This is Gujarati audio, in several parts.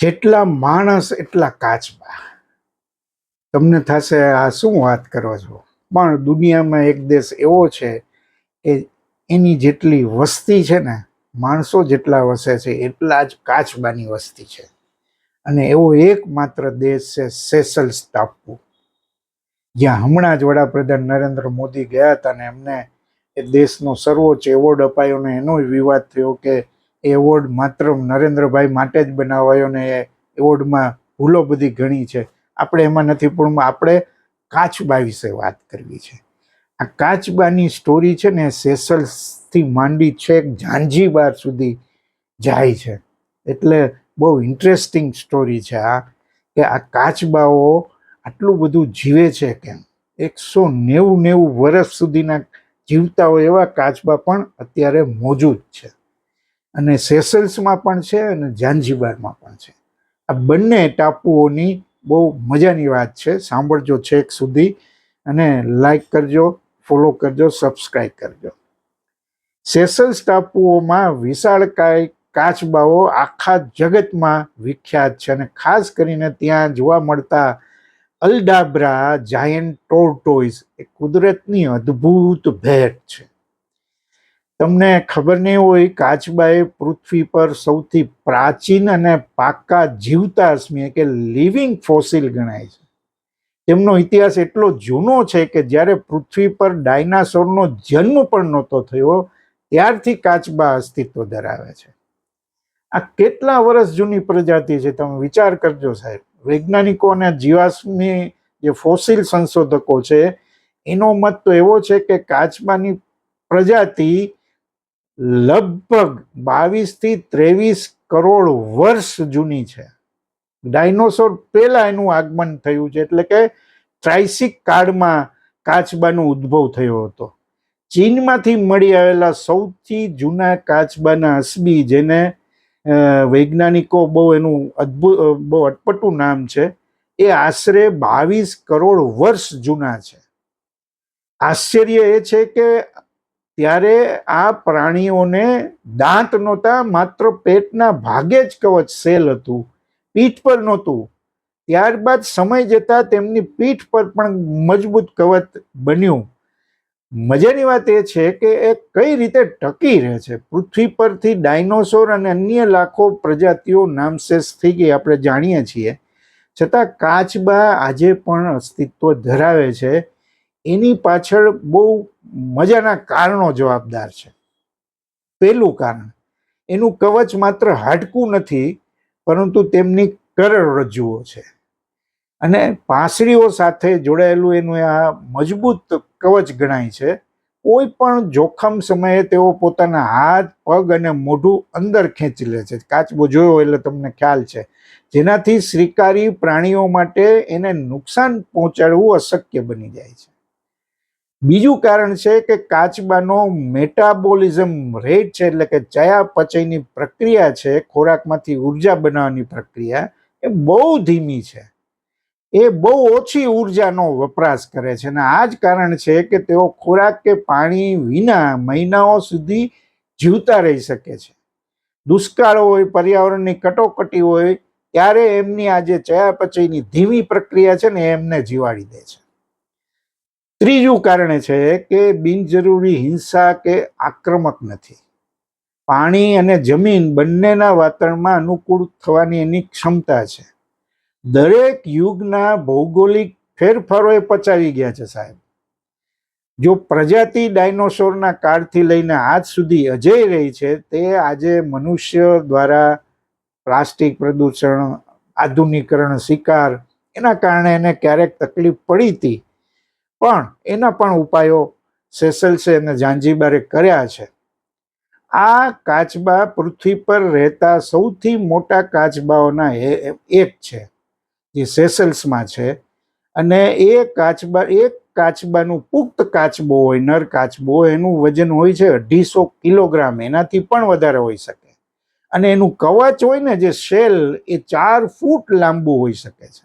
જેટલા માણસ એટલા કાચબા. તમને થશે આ શું વાત કરો છો, પણ દુનિયામાં એક દેશ એવો છે કે એની જેટલી વસ્તી છે ને, માણસો જેટલા વસે છે એટલા જ કાચબાની વસ્તી છે. અને એવો એકમાત્ર દેશ છે સેશલ્સ ટાપુ, જ્યાં હમણાં જ વડાપ્રધાન નરેન્દ્ર મોદી ગયા હતા ને એમને એ દેશનો સર્વોચ્ચ એવોર્ડ અપાયો ને એનો વિવાદ થયો કે એ એવોર્ડ માત્ર નરેન્દ્રભાઈ માટે જ બનાવાયો ને એ એવોર્ડમાં ભૂલો બધી ઘણી છે. આપણે એમાં નથી, પણ આપણે કાચબા વિશે વાત કરવી છે. આ કાચબાની સ્ટોરી છે ને સેશલ્સથી માંડી છેક ઝાંઝીબાર સુધી જાય છે. એટલે બહુ ઇન્ટરેસ્ટિંગ સ્ટોરી છે આ, કે આ કાચબાઓ આટલું બધું જીવે છે કેમ. 190 વર્ષ સુધીના જીવતા હોય એવા કાચબા પણ અત્યારે મોજૂદ છે, અને સેશલ્સમાં પણ છે અને ઝાંઝીબારમાં પણ છે. આ બંને ટાપુઓની બહુ મજાની વાત છે. સાંભળજો છેક સુધી, અને લાઈક કરજો, ફોલો કરજો, સબસ્ક્રાઈબ કરજો. સેશલ્સ ટાપુઓમાં વિશાળકાય કાચબાઓ આખા જગતમાં વિખ્યાત છે, અને ખાસ કરીને ત્યાં જોવા મળતા અલ્ડાબ્રા જાયન્ટ ટોર્ટોઇઝ એ કુદરતની અદ્ભુત ભેટ છે. તમને ખબર નહીં હોય, કાચબા એ પૃથ્વી પર સૌથી પ્રાચીન અને પાક્કા જીવતા અશ્મિ કે લિવિંગ ફોસિલ ગણાય છે. તેમનો ઇતિહાસ એટલો જૂનો છે કે જ્યારે પૃથ્વી પર ડાયનાસોરનો જન્મ પણ નહોતો થયો ત્યારથી કાચબા અસ્તિત્વ ધરાવે છે. આ કેટલા વર્ષ જૂની પ્રજાતિ છે તમે વિચાર કરજો સાહેબ. વૈજ્ઞાનિકો અને જીવાશ્મી જે ફોસિલ સંશોધકો છે એનો મત તો એવો છે કે કાચબાની પ્રજાતિ લગભગ 22 થી 23 કરોડ વર્ષ જૂની છે. ડાયનોસોર પહેલા એનું આગમન થયું છે, એટલે કે ટ્રાઇસિક કાળમાં કાચબાનો ઉદ્ભવ થયો હતો. ચીનમાંથી મળી આવેલા સૌથી જૂના કાચબાના અસ્બી, જેને વૈજ્ઞાનિકો બહુ એનું બહુ અટપટું નામ છે, એ આશરે 22 કરોડ વર્ષ જૂના છે. આશ્ચર્ય એ છે કે ત્યારે આ પ્રાણીઓને દાંત નહોતા, માત્ર પેટના ભાગે જ કવચ સેલ હતું, પીઠ પર નહોતું. ત્યારબાદ સમય જતા તેમની પીઠ પર પણ મજબૂત કવચ બન્યું. મજાની વાત એ છે કે એ કઈ રીતે ટકી રહે છે. પૃથ્વી પરથી ડાયનોસોર અને અન્ય લાખો પ્રજાતિઓ નામશેષ થઈ ગઈ આપણે જાણીએ છીએ, છતાં કાચબા આજે પણ અસ્તિત્વ ધરાવે છે. એની પાછળ બહુ મજાના કારણો જવાબદાર છે. પહેલું કારણ, એનું કવચ માત્ર હાડકું નથી, પરંતુ તેમની કરોડરજ્જુઓ છે, અને પાંસળીઓ સાથે જોડાયેલું એનું આ મજબૂત કવચ ગણાય છે. કોઈ પણ જોખમ સમયે તેઓ પોતાના હાથ, પગ અને મોઢું અંદર ખેંચી લે છે. કાચબો જોયો એટલે તમને ખ્યાલ છે, જેનાથી શિકારી પ્રાણીઓ માટે એને નુકસાન પહોંચાડવું અશક્ય બની જાય છે. બીજું કારણ છે કે કાચબાનો મેટાબોલિઝમ રેટ છે, એટલે કે ચયાપચયની પ્રક્રિયા છે, ખોરાકમાંથી ઉર્જા બનાવવાની પ્રક્રિયા, એ બહુ ધીમી છે. એ બહુ ઓછી ઉર્જાનો વપરાશ કરે છે, અને આ જ કારણ છે કે તેઓ ખોરાક કે પાણી વિના મહિનાઓ સુધી જીવતા રહી શકે છે. દુષ્કાળ હોય, પર્યાવરણની કટોકટી હોય, ત્યારે એમની આ જે ચયાપચયની ધીમી પ્રક્રિયા છે ને એમને જીવાડી દે છે. ત્રીજું કારણ છે કે બિનજરૂરી હિંસા કે આક્રમક નથી. પાણી અને જમીન બંનેના વાતાવરણમાં અનુકૂળ થવાની એની ક્ષમતા છે. દરેક યુગના ભૌગોલિક ફેરફારોએ પચાવી ગયા છે સાહેબ. જો પ્રજાતિ ડાયનોસોરના કાળથી લઈને આજ સુધી અજેય રહી છે, તે આજે મનુષ્ય દ્વારા પ્લાસ્ટિક પ્રદૂષણ, આધુનિકરણ, શિકાર, એના કારણે એને ક્યારેક તકલીફ પડી હતી, પણ એના પણ ઉપાયો સેશલ્સે અને ઝાંઝીબારે કર્યા છે. આ કાચબા પૃથ્વી પર રહેતા સૌથી મોટા કાચબાઓના એક છે, જે સેશલ્સમાં છે. અને એક કાચબાનું પુખ્ત કાચબો હોય, નર કાચબો, એનું વજન હોય છે 250 કિલોગ્રામ, એનાથી પણ વધારે હોઈ શકે. અને એનું કવચ હોય ને, જે શેલ, એ 4 ફૂટ લાંબુ હોઈ શકે છે.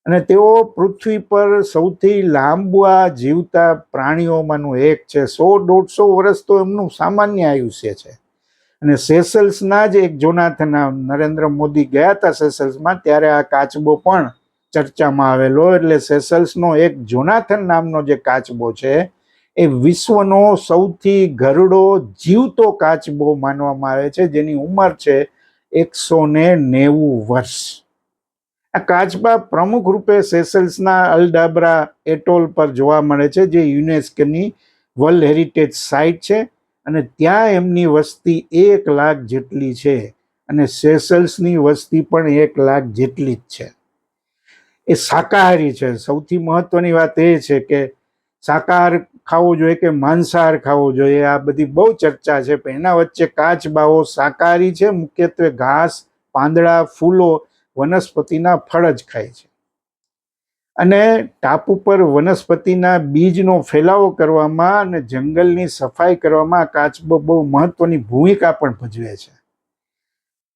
અને તેઓ પૃથ્વી પર સૌથી લાંબા જીવતા પ્રાણીઓમાંનું એક છે. 100-150 વર્ષ તો એમનું સામાન્ય આયુષ્ય છે. અને સેશલ્સના જ એક જોનાથન, નરેન્દ્ર મોદી ગયા હતા સેશલ્સમાં, ત્યારે આ કાચબો પણ ચર્ચામાં આવેલો. એટલે સેશલ્સનો એક જોનાથન નામનો જે કાચબો છે એ વિશ્વનો સૌથી ઘરડો જીવતો કાચબો માનવામાં આવે છે, જેની ઉંમર છે 190 વર્ષ. આ કાચબા પ્રમુખ રૂપે સેશલ્સના અલ્ડાબ્રા એટોલ પર જોવા મળે છે, જે યુનેસ્કોની વર્લ્ડ હેરિટેજ સાઇટ છે, અને ત્યાં એમની વસ્તી 1 લાખ જેટલી છે, અને સેશલ્સની વસ્તી પણ 1 લાખ જેટલી જ છે. એ શાકાહારી છે. સૌથી મહત્વની વાત એ છે કે શાકાહાર ખાવો જોઈએ કે માંસાહાર ખાવો જોઈએ, આ બધી બહુ ચર્ચા છે, પણ એના વચ્ચે કાચબાઓ શાકાહારી છે, મુખ્યત્વે ઘાસ, પાંદડા, ફૂલો, વનસ્પતિના ફળ જ ખાય છે. અને ટાપુ પર વનસ્પતિના બીજનો ફેલાવો કરવામાં અને જંગલની સફાઈ કરવામાં કાચબો બહુ મહત્વની ભૂમિકા પણ ભજવે છે.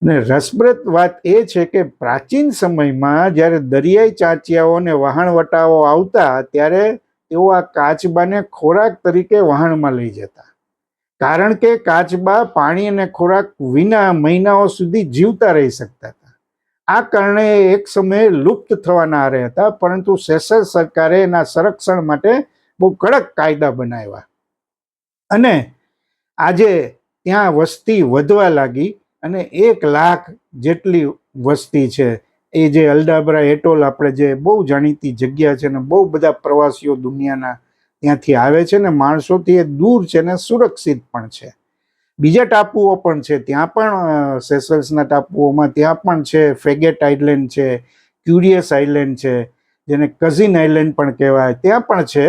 ને રસપ્રદ વાત એ છે કે પ્રાચીન સમયમાં જ્યારે દરિયાઈ ચાંચિયાઓ અને વહાણવટાઓ આવતા, ત્યારે તેઓ આ કાચબાને ખોરાક તરીકે વહાણમાં લઈ જતા, કારણ કે કાચબા પાણી અને ખોરાક વિના મહિનાઓ સુધી જીવતા રહી શકતા હતા. આ કારણે એક સમયે લુપ્ત થવાના આરે હતા, પરંતુ સેશલ્સ સરકારે એના સંરક્ષણ માટે બહુ કડક કાયદા બનાવ્યા, અને આજે ત્યાં વસ્તી વધવા લાગી, અને 1 લાખ જેટલી વસ્તી છે. એ જે અલ્ડાબ્રા એટોલ, આપણે જે બહુ જાણીતી જગ્યા છે ને બહુ બધા પ્રવાસીઓ દુનિયાના ત્યાંથી આવે છે, ને માણસોથી એ દૂર છે ને સુરક્ષિત પણ છે. બીજા ટાપુઓ પણ છે ત્યાં પણ, સેશલ્સના ટાપુઓમાં ત્યાં પણ છે. ફેગેટ આઇલેન્ડ છે, ક્યુરિયસ આઇલેન્ડ છે, જેને કઝિન આઇલેન્ડ પણ કહેવાય, ત્યાં પણ છે.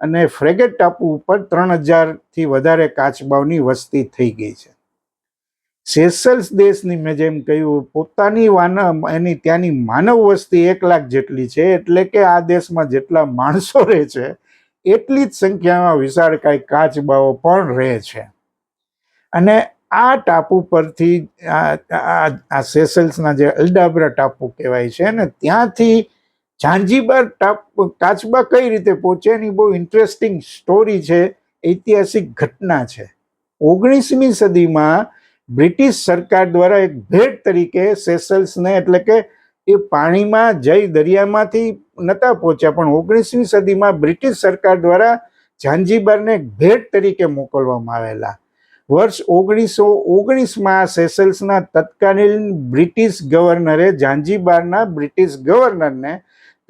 અને ફ્રેગેટ ટાપુ ઉપર 3000થી વધારે કાચબાઓની વસ્તી થઈ ગઈ છે. સેશલ્સ દેશની, મેં જેમ કહ્યું, પોતાની એની ત્યાંની માનવ વસ્તી 1 લાખ જેટલી છે, એટલે કે આ દેશમાં જેટલા માણસો રહે છે એટલી જ સંખ્યામાં વિશાળકાય કાચબાઓ પણ રહે છે. અને આ ટાપુ પરથી આ સેશલ્સના જે અલ્ડાબ્રા ટાપુ કહેવાય છે ને, ત્યાંથી ઝાંઝીબાર ટાપુ કાચબા કઈ રીતે પહોંચે એની બહુ ઇન્ટરેસ્ટિંગ સ્ટોરી છે, ઐતિહાસિક ઘટના છે. 19મી સદીમાં બ્રિટિશ સરકાર દ્વારા એક ભેટ તરીકે સેશલ્સને, એટલે કે એ પાણીમાં જઈ દરિયામાંથી નહોતા પહોંચ્યા, પણ 19મી સદીમાં બ્રિટિશ સરકાર દ્વારા ઝાંઝીબારને એક ભેટ તરીકે મોકલવામાં આવેલા. વર્ષ 1919માં સેશલ્સના તત્કાલીન બ્રિટિશ ગવર્નરે ઝાંઝીબારના બ્રિટિશ ગવર્નરને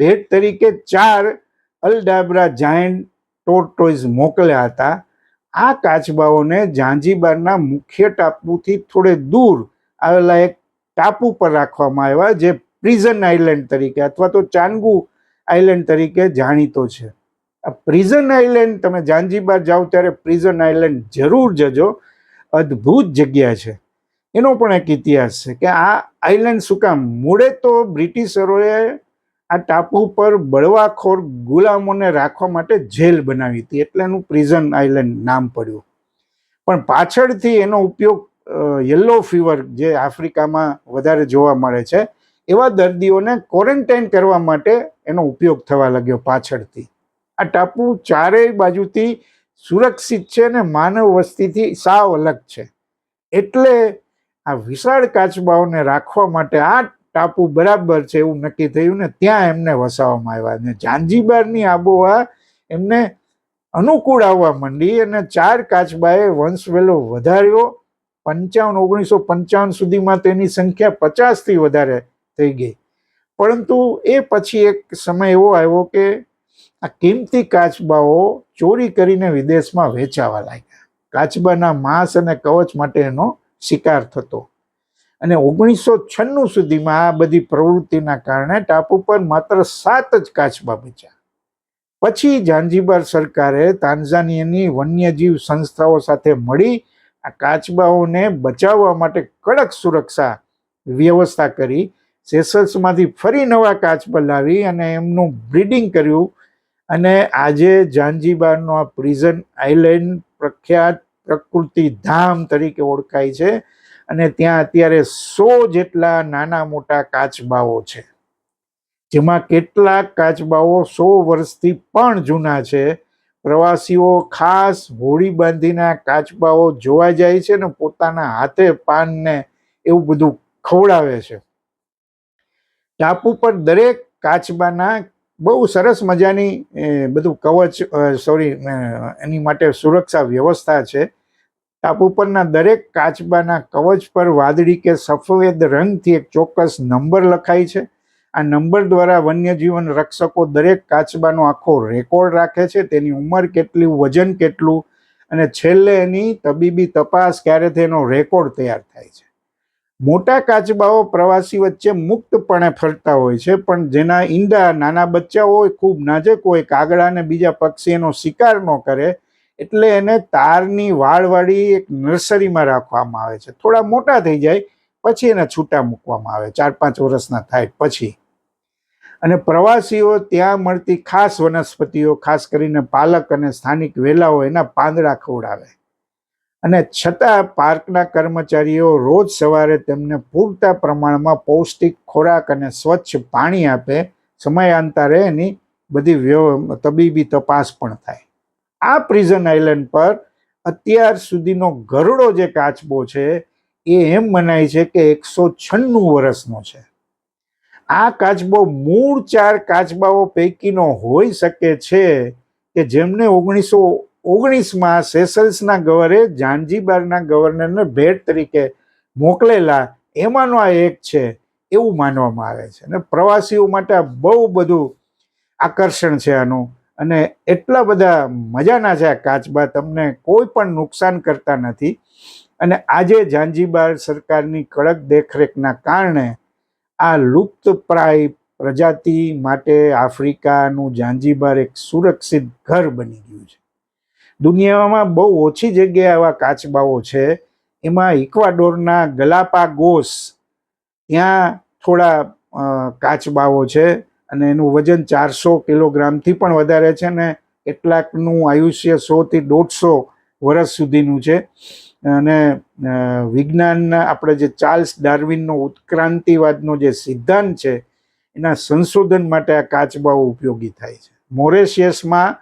ભેટ તરીકે 4 અલ્ડાબ્રા જાયન્ટ ટોર્ટોઇઝ મોકલ્યા હતા. આ કાચબાઓને ઝાંઝીબારના મુખ્ય ટાપુથી થોડે દૂર આવેલા એક ટાપુ પર રાખવામાં આવ્યા, જે પ્રિઝન આઇલેન્ડ તરીકે અથવા તો ચાંગુ આઇલેન્ડ તરીકે જાણીતો છે. આ પ્રિઝન આઇલેન્ડ, તમે ઝાંઝીબાર જાઓ ત્યારે પ્રિઝન આઇલેન્ડ જરૂર જજો, અદ્ભુત જગ્યા છે. એનો પણ એક ઇતિહાસ છે કે આ આઇલેન્ડ શું કામ, મૂળે તો બ્રિટિશરોએ આ ટાપુ પર બળવાખોર ગુલામોને રાખવા માટે જેલ બનાવી હતી, એટલે એનું પ્રિઝન આઇલેન્ડ નામ પડ્યું. પણ પાછળથી એનો ઉપયોગ યલો ફીવર, જે આફ્રિકામાં વધારે જોવા મળે છે, એવા દર્દીઓને ક્વોરન્ટાઇન કરવા માટે એનો ઉપયોગ થવા લાગ્યો પાછળથી. આ ટાપુ ચારેય બાજુથી સુરક્ષિત છે અને માનવ વસ્તીથી સાવ અલગ છે, એટલે આ વિશાળ કાચબાઓને રાખવા માટે આ ટાપુ બરાબર છે એવું નક્કી થયું, ને ત્યાં એમને વસાવવામાં આવ્યા. ને ઝાંઝીબારની આબોહવા એમને અનુકૂળ આવવા માંડી, અને 4 કાચબાએ વંશવેલો વધાર્યો. 1955 સુધીમાં તેની સંખ્યા 50થી વધારે થઈ ગઈ. પરંતુ એ પછી એક સમય એવો આવ્યો કે આ કિંમતી કાચબાઓ ચોરી કરીને વિદેશમાં વેચાવા લાગ્યા. કાચબાના માંસ અને કવચ માટે એનો શિકાર થતો, અને 1996 સુધીમાં આ બધી પ્રવૃત્તિના કારણે ટાપુ પર માત્ર 7 જ કાચબા બચ્યા. પછી ઝાંઝીબાર સરકારે તાન્ઝાનિયાની વન્યજીવ સંસ્થાઓ સાથે મળી આ કાચબાઓને બચાવવા માટે કડક સુરક્ષા વ્યવસ્થા કરી. સેશલ્સમાંથી ફરી નવા કાચબા લાવી અને એમનું બ્રીડિંગ કર્યું, અને આજે ઝાંઝીબારનો આ પ્રિઝન આઇલેન્ડ પ્રખ્યાત પ્રકૃતિ ધામ તરીકે ઓળખાય છે, અને ત્યાં અત્યારે 100 જેટલા નાના મોટા કાચબાઓ છે, જેમાં કેટલાક કાચબાઓ 100 વર્ષથી પણ જૂના છે. પ્રવાસીઓ ખાસ હોડી બાંધીને આ કાચબાઓ જોવા જાય છે ને પોતાના હાથે પાનને એવું બધું ખવડાવે છે. ટાપુ પર દરેક કાચબાના બહુ સરસ મજાની બધું એની માટે સુરક્ષા વ્યવસ્થા છે. ટાપુ પરના દરેક કાચબાના કવચ પર વાદળી કે સફેદ રંગથી એક ચોક્કસ નંબર લખાય છે. આ નંબર દ્વારા વન્યજીવન રક્ષકો દરેક કાચબાનો આખો રેકોર્ડ રાખે છે, તેની ઉંમર કેટલી, વજન કેટલું, અને છેલ્લે એની તબીબી તપાસ ક્યારે તેનો રેકોર્ડ તૈયાર થાય છે. મોટા કાચબાઓ પ્રવાસી વચ્ચે મુક્તપણે ફરતા હોય છે, પણ જેના ઈંડા નાના બચ્ચા હોય, ખૂબ નાજુક હોય, કાગડા અને બીજા પક્ષી એનો શિકાર ન કરે, એટલે એને તારની વાળવાળી એક નર્સરીમાં રાખવામાં આવે છે. થોડા મોટા થઈ જાય પછી એને છૂટા મૂકવામાં આવે, 4-5 વર્ષના થાય પછી. અને પ્રવાસીઓ ત્યાં મળતી ખાસ વનસ્પતિઓ, ખાસ કરીને પાલક અને સ્થાનિક વેલાઓ, એના પાંદડા ખવડાવે. અને છતાં પાર્કના કર્મચારીઓ રોજ સવારે તેમને પૂરતા પ્રમાણમાં પૌષ્ટિક ખોરાક અને સ્વચ્છ પાણી આપે. સમયાંતરે એની બધી તબીબી તપાસ પણ થાય. આ પ્રિઝન આઇલેન્ડ પર અત્યાર સુધીનો ઘરડો જે કાચબો છે એ એમ મનાય છે કે 196 વર્ષનો છે. આ કાચબો મૂળ 4 કાચબાઓ પૈકીનો હોઈ શકે છે કે જેમને 1919માં સેશલ્સના ગવર્નરે ઝાંઝીબારના ગવર્નરને ભેટ તરીકે મોકલેલા, એમાંનો આ એક છે એવું માનવામાં આવે છે. અને પ્રવાસીઓ માટે બહુ બધું આકર્ષણ છે આનું. અને એટલા બધા મજાના છે આ કાચબા, તમને કોઈ પણ નુકસાન કરતા નથી. અને આજે ઝાંઝીબાર સરકારની કડક દેખરેખના કારણે આ લુપ્તપ્રાય પ્રજાતિ માટે આફ્રિકાનું ઝાંઝીબાર એક સુરક્ષિત ઘર બની ગયું છે. દુનિયામાં બહુ ઓછી જગ્યાએ આવા કાચબાઓ છે. એમાં ઇક્વાડોરના ગલાપાગોસ, ત્યાં થોડા કાચબાઓ છે અને એનું વજન 400 કિલોગ્રામથી પણ વધારે છે ને કેટલાકનું આયુષ્ય 100 થી 150 વર્ષ સુધીનું છે. અને વિજ્ઞાનના આપણે જે ચાર્લ્સ ડાર્વિનનો ઉત્ક્રાંતિવાદનો જે સિદ્ધાંત છે એના સંશોધન માટે આ કાચબાઓ ઉપયોગી થાય છે. મોરેશિયસમાં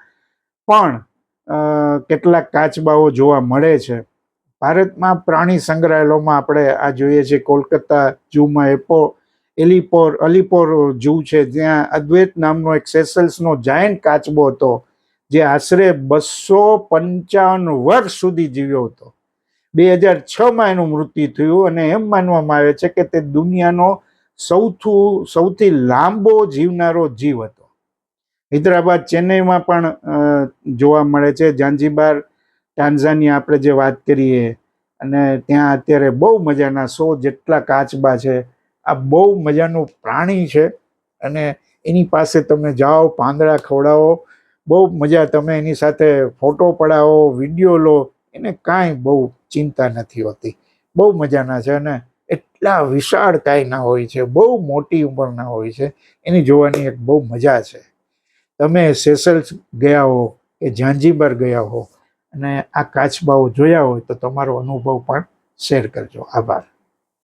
પણ કેટલાક કાચબાઓ જોવા મળે છે. ભારતમાં પ્રાણી સંગ્રહાલયોમાં આપણે આ જોઈએ છીએ. કોલકાતા ઝૂમાં અલીપોર ઝૂ છે, જ્યાં અદ્વૈત નામનો એક સેશલ્સનો જાયન્ટ કાચબો હતો જે આશરે 255 વર્ષ સુધી જીવ્યો હતો. 2006માં એનું મૃત્યુ થયું અને એમ માનવામાં આવે છે કે તે દુનિયાનો સૌથી લાંબો જીવનારો જીવ હતો. હૈદરાબાદ, ચેન્નઈમાં પણ જોવા મળે છે. ઝાંઝીબાર, ટાન્ઝાનિયા આપણે જે વાત કરીએ, અને ત્યાં અત્યારે બહુ મજાના 100 જેટલા કાચબા છે. આ બહુ મજાનું પ્રાણી છે અને એની પાસે તમે જાઓ, પાંદડા ખવડાવો, બહુ મજા. તમે એની સાથે ફોટો પડાવો, વિડીયો લો, એને કાંઈ બહુ ચિંતા નથી હોતી. બહુ મજાના છે અને એટલા વિશાળ કાયના હોય છે, બહુ મોટી ઉંમરના હોય છે. એની જોવાની એક બહુ મજા છે. તમે સેશલ્સ ગયા હો કે ઝાંઝીબાર ગયા હો અને આ કાચબાઓ જોયા હોય તો તમારો અનુભવ પણ શેર કરજો. આભાર.